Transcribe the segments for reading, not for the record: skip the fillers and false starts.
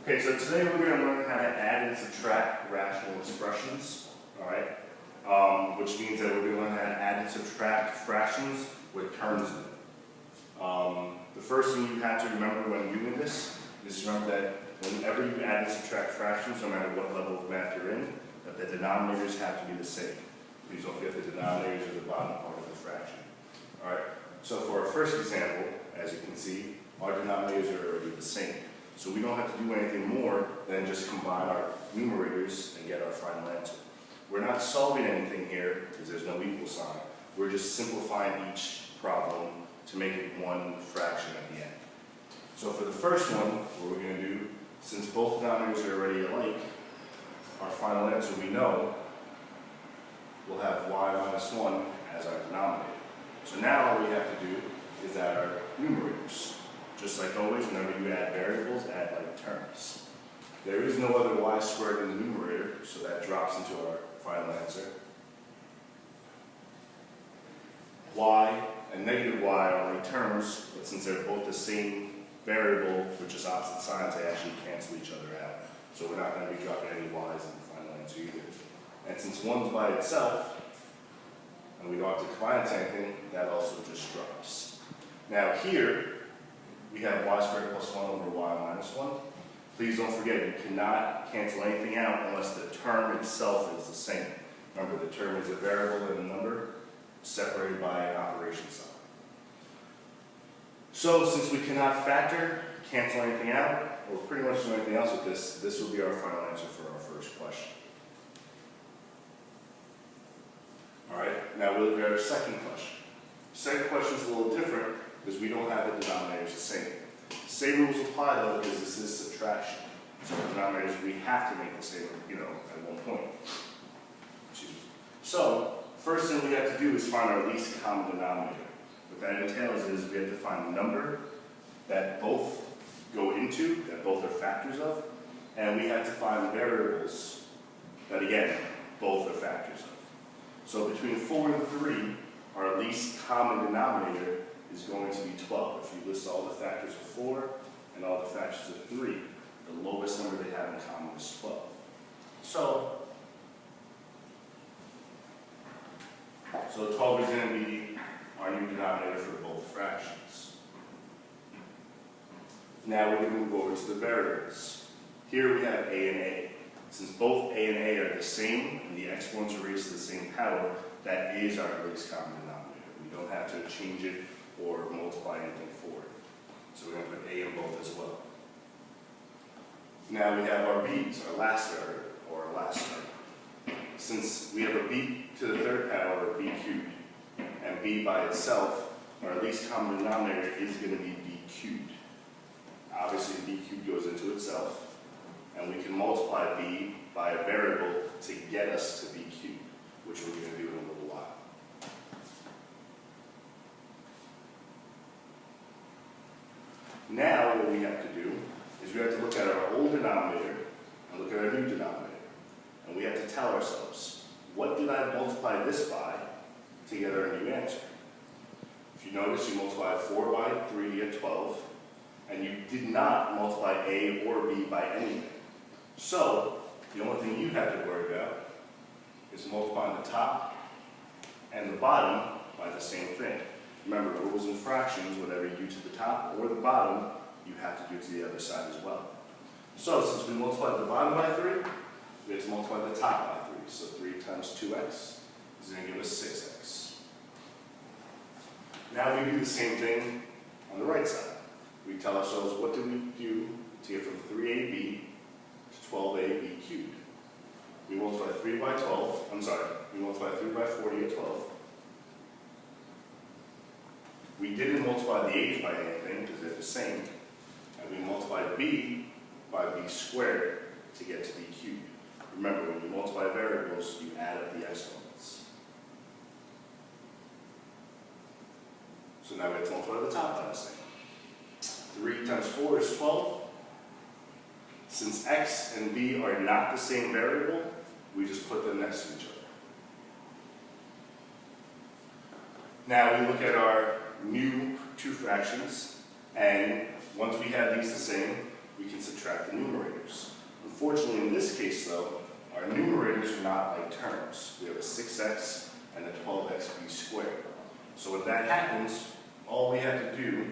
Okay, so today we're going to learn how to add and subtract rational expressions, all right? Which means that we're going to learn how to add and subtract fractions with terms in it. The first thing you have to remember when doing this is remember that whenever you add and subtract fractions, no matter what level of math you're in, that the denominators have to be the same. Please don't forget the denominators are the bottom part of the fraction. All right? So for our first example, as you can see, our denominators are already the same. So we don't have to do anything more than just combine our numerators and get our final answer. We're not solving anything here because there's no equal sign. We're just simplifying each problem to make it one fraction at the end. So for the first one, what we're going to do, since both denominators are already alike, our final answer we know we'll have y minus 1 as our denominator. So now all we have to do is add our numerators. Just like always, whenever you add variables, add like terms. There is no other y squared in the numerator, so that drops into our final answer. Y and negative y are like terms, but since they're both the same variable with just opposite signs, they actually cancel each other out. So we're not going to be dropping any y's in the final answer either. And since one's by itself, and we don't have to combine it to anything, that also just drops. Now here, we have y squared plus 1 over y minus 1. Please don't forget, you cannot cancel anything out unless the term itself is the same. Remember, the term is a variable and a number separated by an operation sign. So since we cannot factor, cancel anything out, or pretty much do anything else with this, this will be our final answer for our first question. All right, now we'll look at our second question. Second question is a little different because we don't have the denominators the same. Same rules apply though because this is subtraction. So the denominators we have to make the same, at one point. So first thing we have to do is find our least common denominator. What that entails is we have to find a number that both go into, that both are factors of, and we have to find variables that again, both are factors of. So between 4 and 3, our least common denominator is going to be 12. If you list all the factors of 4 and all the factors of 3, the lowest number they have in common is 12. So 12 is going to be our new denominator for both fractions. Now we're going to move over to the variables. Here we have a and a. Since both a and a are the same, and the exponents are raised to the same power, that is our least common denominator. We don't have to change it or multiply anything for it. So we're going to put a in both as well. Now we have our b's, our last variable, or our last term. Since we have a b to the third power, or b cubed, and b by itself, our least common denominator is going to be b cubed. Obviously b cubed goes into itself, and we can multiply b by a variable to get us to b cubed, which we're going to do in a little while. Now what we have to do is we have to look at our old denominator and look at our new denominator. And we have to tell ourselves, what did I multiply this by to get our new answer? If you notice, you multiplied 4 by 3 to get 12, and you did not multiply a or b by anything. So the only thing you have to worry about is multiplying the top and the bottom by the same thing. Remember, rules and fractions, whatever you do to the top or the bottom, you have to do to the other side as well. So since we multiplied the bottom by 3, we have to multiply the top by 3. So 3 times 2x is going to give us 6x. Now we do the same thing on the right side. We tell ourselves, what do we do to get from 3ab to 12ab cubed? We multiply 3 by 12, we multiply 3 by 4 to get 12. We didn't multiply the h by anything because they're the same. And we multiplied b by b squared to get to b cubed. Remember, when you multiply variables, you add up the exponents. So now we have to multiply the top by the same. 3 times 4 is 12. Since x and b are not the same variable, we just put them next to each other. Now we look at our new two fractions, and once we have these the same, we can subtract subtract the numerators. Unfortunately, in this case though, our numerators are not like terms. We have a 6x and a 12xb squared. So when that happens, all we have to do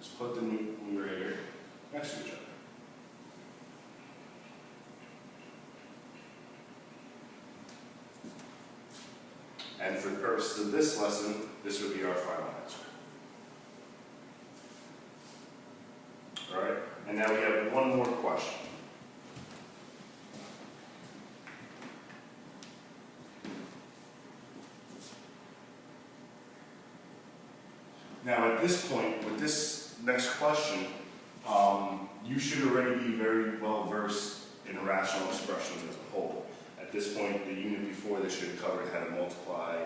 is put the numerator next to each other. And for the purposes of this lesson, this would be our final answer. All right, and now we have one more question. Now at this point, with this next question, you should already be very well versed in rational expressions as a whole. At this point, the unit before this should have covered how to multiply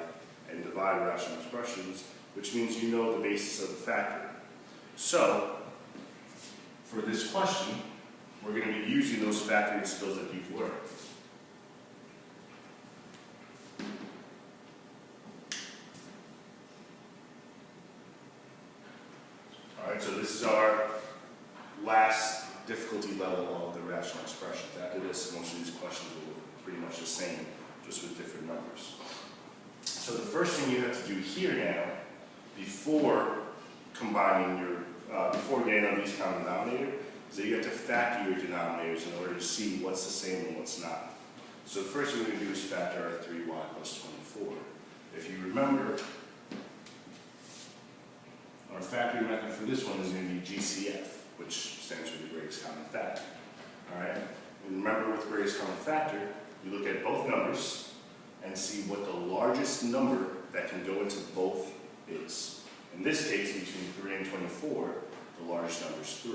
and divide rational expressions, which means you know the basis of the factoring. So, for this question, we're going to be using those factoring skills that you've learned. Alright, so this is our last difficulty level of the rational expressions. After this, most of these questions will look pretty much the same, just with different numbers. So the first thing you have to do here now, before combining your, before getting on these common denominator, is that you have to factor your denominators in order to see what's the same and what's not. So the first thing we're going to do is factor our 3y plus 24. If you remember, our factoring method for this one is going to be GCF, which stands for the greatest common factor. Alright? And remember, with greatest common factor, you look at both numbers and see what the largest number that can go into both is. In this case, between 3 and 24, the largest number is 3.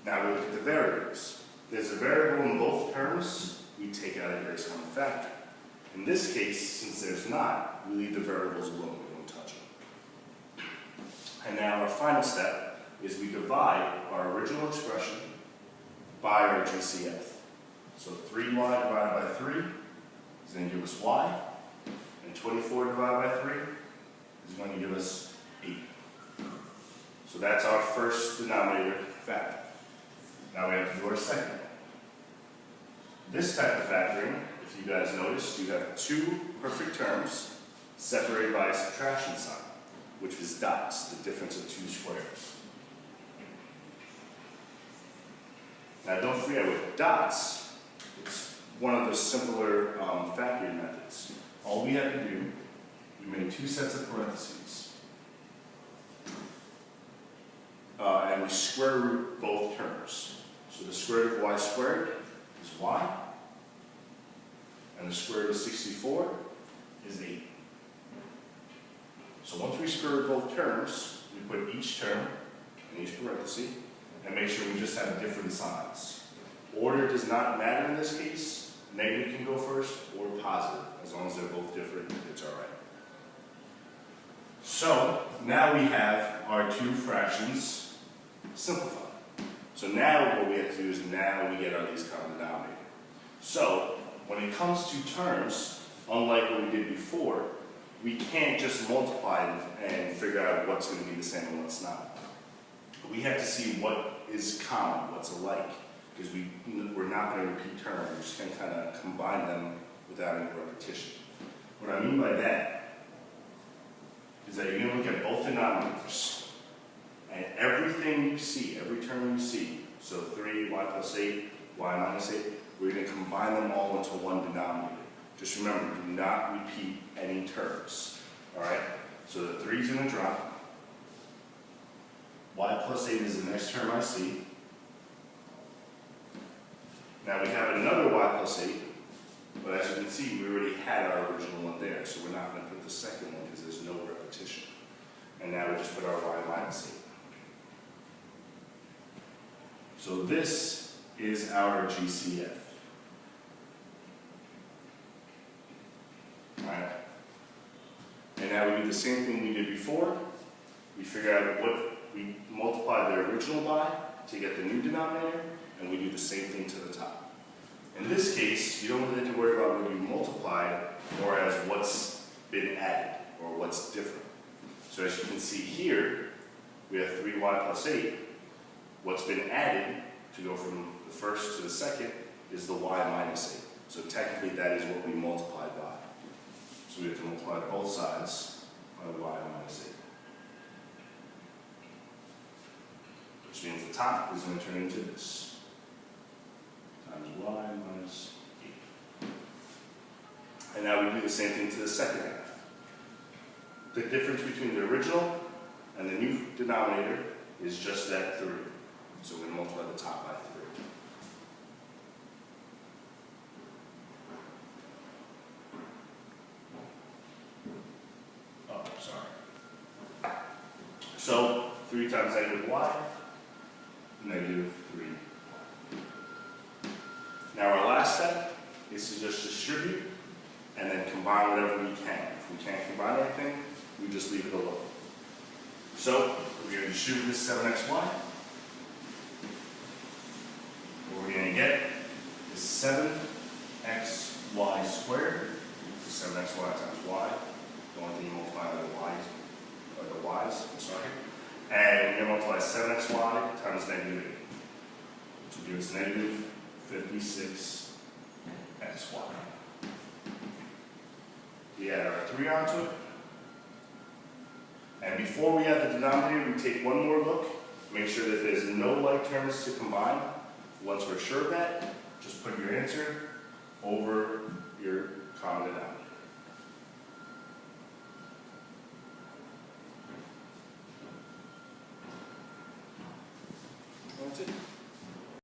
Now we look at the variables. There's a variable in both terms, we take out a greatest common factor. In this case, since there's not, we leave the variables alone, we don't touch them. And now our final step is we divide our original expression by our GCF. So 3y divided by 3 is going to give us y, and 24 divided by 3 is going to give us 8. So that's our first denominator factor. Now we have to do our second one. This type of factoring, if you guys noticed, you have two perfect terms separated by a subtraction sign, which is dots, the difference of two squares. Now don't forget, with dots, it's one of the simpler factoring methods. All we have to do, we make two sets of parentheses, and we square root both terms. So the square root of y squared is y, and the square root of 64 is 8. So once we square root both terms, we put each term in each parenthesis and make sure we just have different signs. Order does not matter in this case. Negative can go first or positive. As long as they're both different, it's all right. So now we have our two fractions simplified. So now what we have to do is now we get our least common denominator. So when it comes to terms, unlike what we did before, we can't just multiply and figure out what's going to be the same and what's not. We have to see what is common, what's alike, because we're not going to repeat terms. We're just going to kind of combine them without any repetition. What I mean by that is that you're going to look at both denominators, and everything you see, every term you see, so 3, y plus 8, y minus 8, we're going to combine them all into one denominator. Just remember, do not repeat any terms. Alright? So the 3 is going to drop. Y plus 8 is the next term I see. Now we have another y plus 8, but as you can see, we already had our original one there, so we're not going to put the second one because there's no repetition. And now we just put our y minus 8. So this is our GCF. Alright? And now we do the same thing we did before. We figure out what we multiply the original by to get the new denominator, and we do the same thing to the top. In this case, you don't really have to worry about what you multiplied, or as what's been added, or what's different. So as you can see here, we have 3y plus 8. What's been added to go from the first to the second is the y minus 8. So technically that is what we multiplied by. So we have to multiply both sides by y minus 8. Which means the top is going to turn into this. Times y minus 8. And now we do the same thing to the second half. The difference between the original and the new denominator is just that 3. So we're going to multiply the top by 3. Oh, sorry. So 3 times negative y, negative 3. Now our last step is to just distribute and then combine whatever we can. If we can't combine anything, we just leave it alone. So we're going to distribute this 7xy. What we're going to get is 7xy squared. 7xy times y. The only thing you multiply by the y's, I'm sorry. And we're going to multiply 7xy times negative 8, which will give us negative 56xy. We add our 3 onto it. And before we add the denominator, we take one more look, make sure that there's no like terms to combine. Once we're sure of that, just put your answer over your common denominator.